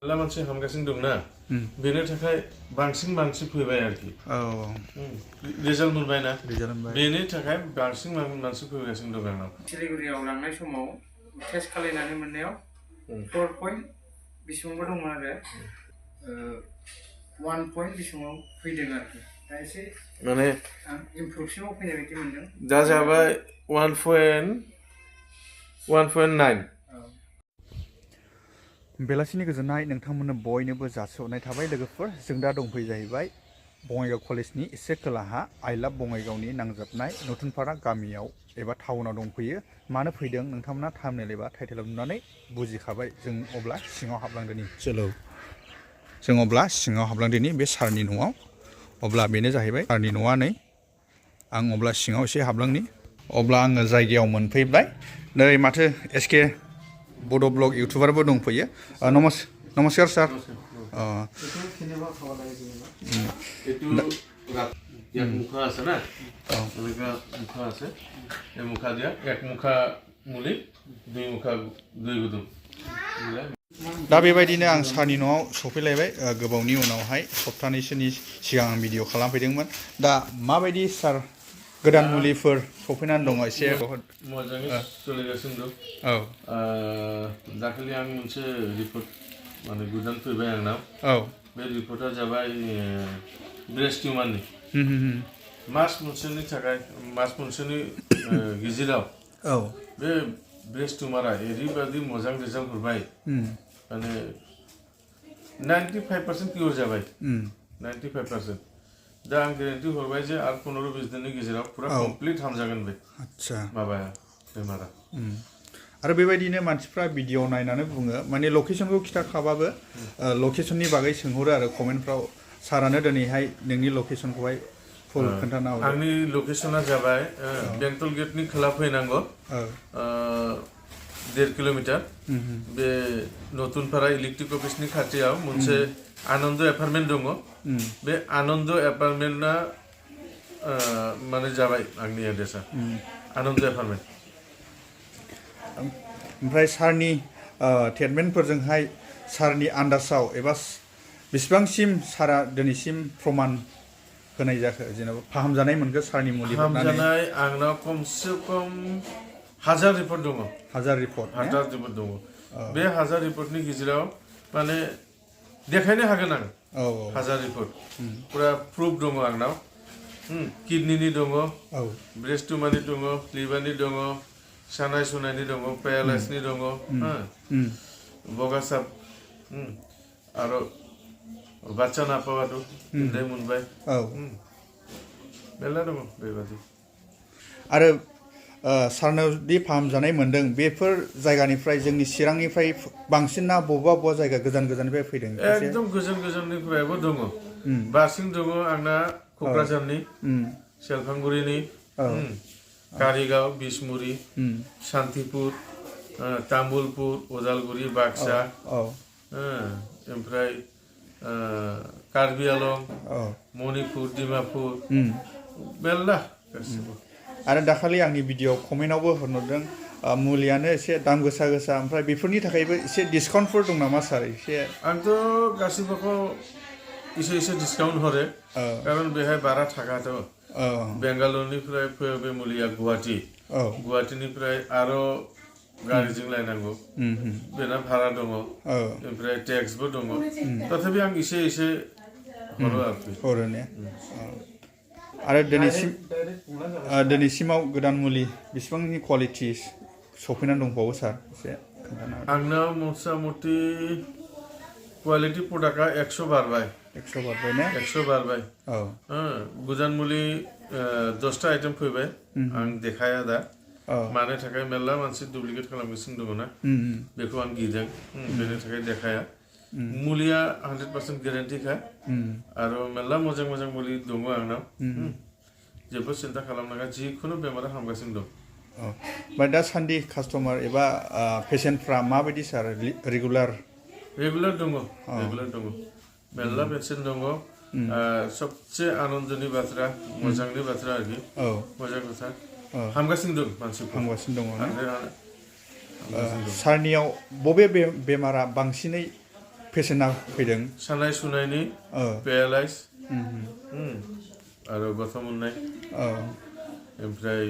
मेरला मानसि हामगासिनो दंना बेनि थाखाय बांसिन फैबाय आरोखि रिजाल्ट मोनबाय ना बेनि थाखाय बांसिन मानसि फैगासिनो दं आंनाव सिलिगुरियाव लांनाय समाव टेस्ट खालायनानै मोननायाव 4 पॉइंट बेसेबांबा दंमोन आरो 1 पॉइंट बेसेबाङाव फैदों आरोखि दा एसे माने इमप्रुभसिमाव फैनाय बायदि मोनदों दा जाबाय 1.9 बेलासिनि गोजोननाय नोंथांमोननो बयनोबो जासिहरनाय थाबाय लोगोफोर जों दा दंफैयो जाहैबाय बङाइगाव कलेजनि एसे खोलाहा आइ लाभ बङाइगावनि नांजाबनाय नथुनपारा गामियाव एबा टाउनाव दंफैयो मानो फैदों नोंथांमोना थाम्बनेल एबा टाइटेलाव नुनानै बुजिखाबाय जों अब्ला सिङाव हाबलांदोनि जों अब्ला सिङाव हाबलांदोनि बे सारनि न'आव अब्ला बेनो जाहैबाय सारनि न'आ नै आं अब्ला सिङाव एसे हाबलांनि अब्ला आङो जायगायाव मोनफैबाय नै माथो एसके बड' ब्लग इउटुबारबो दंफैयो नमस्कार सर एक मुखा আছে না এনেকা মুখা আছে এই মুখা দিয়া এক মুখা মুলি দুই মুখा দুই गुदुं दा बेबायदिनो आं सारनि न'आव सफैलायबाय गोबावनि उनावहाय सप्तानैसोनि सिगां आं भिडिअ खालामफैदोंमोन दा माबायदि सार गोदान मुलिफोर सफैनानै दङ एसे मोजाङै सोलिगासिनो दं दाखालि आं मोनसे रिपर्ट माने गोदान फैबाय आंनाव बे रिपर्टआ जाबाय ब्रेस्ट टिउमारनि मास मोनसेनि थाखाय मास मोनसेनि गेजेराव बे ब्रेस्ट टिउमारा ओरैबायदि मोजां रिजाल्ट हरबाय माने 95% किउर जाबाय 95% दा आं गेरेन्टि हरबाय जे आरो 15-20 दिननि गेजेराव पुरा कमप्लिट हामजागोन बे आच्छा माबाया बेमारा आरो बेबायदिनो मानसिफ्रा भिडिअ नायनानै बुङो माने लकेशनखौ खिथाखाबाबो लकेशननि बागै सोंहरो आरो कमेन्टफ्राव सारानो दिनैहाय नोंनि लकेशनखौहाय फुल खोन्थाना हरदो आंनि लकेशना जाबाय बेंटल गेटनि खोला फैनांगौ 1.5 किलोमिटार बे नथुनपारा इलेक्ट्रिक अफिसनि खाथियाव मोनसे आनन्द एपार्टमेन्ट दङ बे आनन्द एपार्टमेन्टआ माने जाबाय आंनि एड्रेसा आनन्द एपार्टमेन्ट ओमफ्राय सारनि ट्रिटमेन्टफोरजोंहाय सारनि आन्दाजाव एबा बेसेबांसिम सारा दिनैसिम प्रमान होनाय जाखो जेनेबा फाहामजानाय मोनखो सारनि मुलि फाहामजानाय आंनाव खमसे खम 1000 रिपर्ट दङ 1000 रिपर्ट दङ बे 1000 रिपर्टनि गेजेराव माने देखायनो हागोन आं 1000 रिपर्ट पुरा प्रुफ दङ आंनाव किडनिनि दङ ब्रेस्ट टिउमारनि दङ लिभारनि दङ सानाय सुनायनि दङ पेरालाइसनि दङ बगासाप आरो बाच्चा नापावाथ' उन्दै मोनबाय मेरला दङ बेबादि आरो सारनावदि फाहामजानाय मोनदों बेफोर जायगानिफ्राय जोंनि चिरांनिफ्राय बांसिन ना बबेबा जायगा गोजाननिफ्राय फैदों एकदम गोजाननिफ्रायबो दङ बारसिं दङ आंना क'क्राझारनि सेरफांगुरिनि कारिगाव बिसमुरि शान्तिपुर तामुलपुर उदालगुरि बाक्सा ओमफ्राय कार्बि आलं मणिपुर डिमापुर मेरला गासिबो आरो दाखालि आंनि भिडिअ कमेन्टआवबो हरदों मुलियानो एसे दाम गोसा ओमफ्राय बेफोरनि थाखायबो एसे डिसकाउन्टफोर दं नामा सार एसे आंथ' गासिबोखौ एसे डिसकाउन्ट हरो खारन बेहाय बारा थाखाथ' बेंगालुरुनिफ्राय फैयो बे मुलिया गुवाहाटीनिफ्राय आरो गारिजों लायनांगौ बेना भारा दङ ओमफ्राय टेक्सबो दङ तथापि आं एसे हरो आरोखि हरो ने आरो दिनैसिमाव गोदान मुलि बेसेबांनि क्वालिटि सफैनानै दंबावो सार एसे खोन्थानो आंनाव मथा मथि क्वालिटि प्रडाक्टआ 100 बारबाय 100 बारबाय ने 100 बारबाय गोदान मुलि 10टा आइटेम फैबाय आं देखाया दा मानो थाखाय मेरला मानसि डुप्लिकेट खालामगासिनो दङ ना बेखौ आं गिदों बेनि थाखाय देखाया मुलिया 100% गेरेन्टिखा आरो मेरला मोजां मुलि दङ आंनाव जेबो सिन्था खालामनाङा जिखुनु बेमारा हामगासिनो दं ओमफ्राय दा सान्दि कास्टमार एबा पेसेन्टफ्रा माबायदि सार रेगुलार दङ मेरला पेसेन्ट दङ सबसे आनन्दनि बाथ्रा मोजांनि बाथ्रा आरोखि मोजां बाथ्रा हामगासिनो दं मानसिफोर हामगासिनो दङ सारनियाव बबे बेमारा बांसिनै पेसेन्टआ फैदों सानाय सुनायनि पेरालाइज आरो गथ' मोननाय ओमफ्राय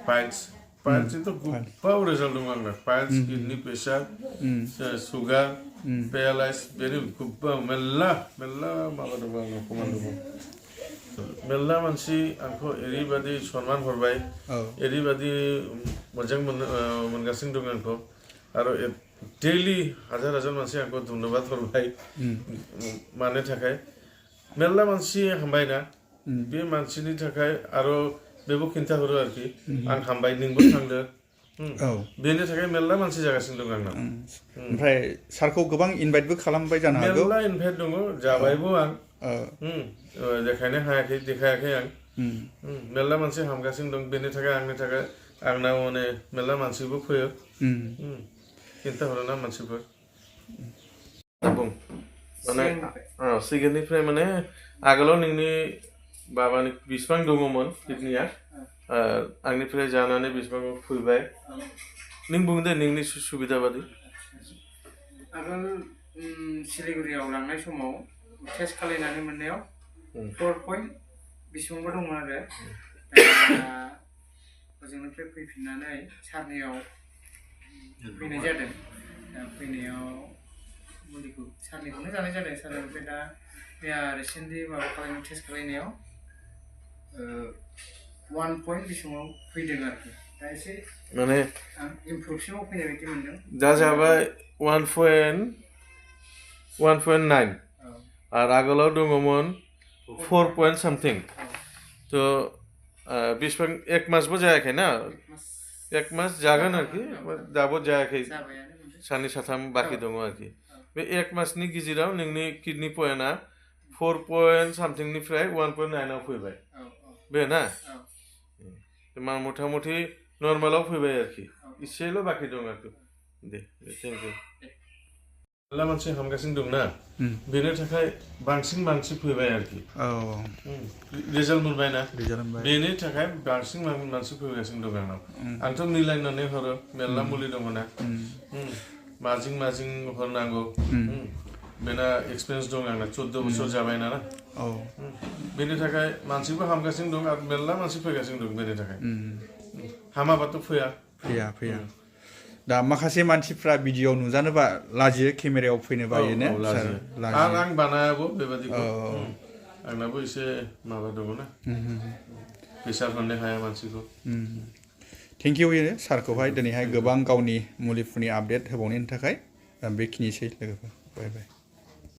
पाइल्सनिथ' गोबां रिजाल्ट दं आंना पाइल्स किडनि प्रेसार सुगार पेरालाइज बेनि गोबां मेरला माबा दङ आंनाव प्रमान दङ मेरला मानसि आंखौ ओरैबादि सनमान हरबाय ओरैबादि मोजां मोनगासिनो दं आंखौ आरो डेलि हाजार मानसि आंखौ धन्यबाद हरबाय मानो थाखाय मेरला मानसि हामबाय ना बे मानसिनि थाखाय आरो बेबो खिन्थाहरो आरोखि आं हामबाय नोंबो थांदो बेनि थाखाय मेरला मानसि जागासिनो दं आंनाव ओमफ्राय सारखौ गोबां इनभाइटबो खालामबाय जानो हागौ मेरला इनभाइट दङ जाबायबो आं देखायाखै आं मेरला मानसि हामगासिनो दं बेनि थाखाय आंनाव माने मेरला मानसिबो फैयो खिन्थाहरो ना मानसिफोर बुं माने सिगांनिफ्राय माने आगोलाव नोंनि बाबानि बिसिबां दङमोन किडनिया आंनिफ्राय जानानै बिसिबां फैबाय नों बुं दे नोंनि सुबिदा बादि आगोल सिलिगुरियाव लांनाय समाव टेस्ट खालायनानै मोननायाव 4 पइन्ट बेसेबांबा दंमोन आरो ओजोंनिफ्राय फैफिननानै सारनियाव फैनाय जादों फैनायाव मुलिखौ सारनिखौनो जानाय जादों सारनिफ्राय दा रिसेन्टलि माबा खालामनाय टेस्ट खालायनायाव 1 पइन्ट बेसेबाङाव फैदों आरोखि दा एसे माने इमप्रुभसिमाव फैनाय बायदि मोनदों दा जाबाय 1.9 आरो आगोलाव दङमोन 4 पइन्ट सामथिं तो बेसेबां 1 मासबो जायाखै ना 1 मास जागोन आरोखि दाबो जायाखै सानै साथाम बाखि दङ आरोखि बे 1 मासनि गेजेराव नोंनि किडनि पइन्टआ 4 पइन्ट सामथिंनिफ्राय 1.9 फैबाय बे ना मथा मथि नर्मेलाव फैबाय आरोखि इसेल' बाखि दं आरोखि दे थेंक इउ मेरला मानसि हामगासिनो दंना बेनि थाखाय बांसिन मानसि फैबाय आरोखि रिजाल्ट मोनबाय ना बेनि थाखाय बांसिन मानसि फैगासिनो दं आंनाव आंथ' मिलायनानै हरो मेरला मुलि दङ ना माजिं हरनांगौ बेना एक्सपिरियेन्स दं आंना 14 बोसोर जाबाय ना बेनि थाखाय मानसिबो हामगासिनो दं आरो मेरला मानसि फैगासिनो दं बेनि थाखाय हामाबाथ' फैया दा माखासे मानसिफ्रा भिडिअ नुजानोबा लाजियो केमेरायाव फैनो बायो ना आं बानायाबो बेबादिखौ आंनाबो एसे माबा दङ ना फैसा मोननो हाया मानसिखौ थेंक इउ सारखौहाय दिनैहाय गोबां गावनि मुलिफोरनि आपडेट होबावनायनि थाखाय बेखिनिसै लोगोफोर बाय बाय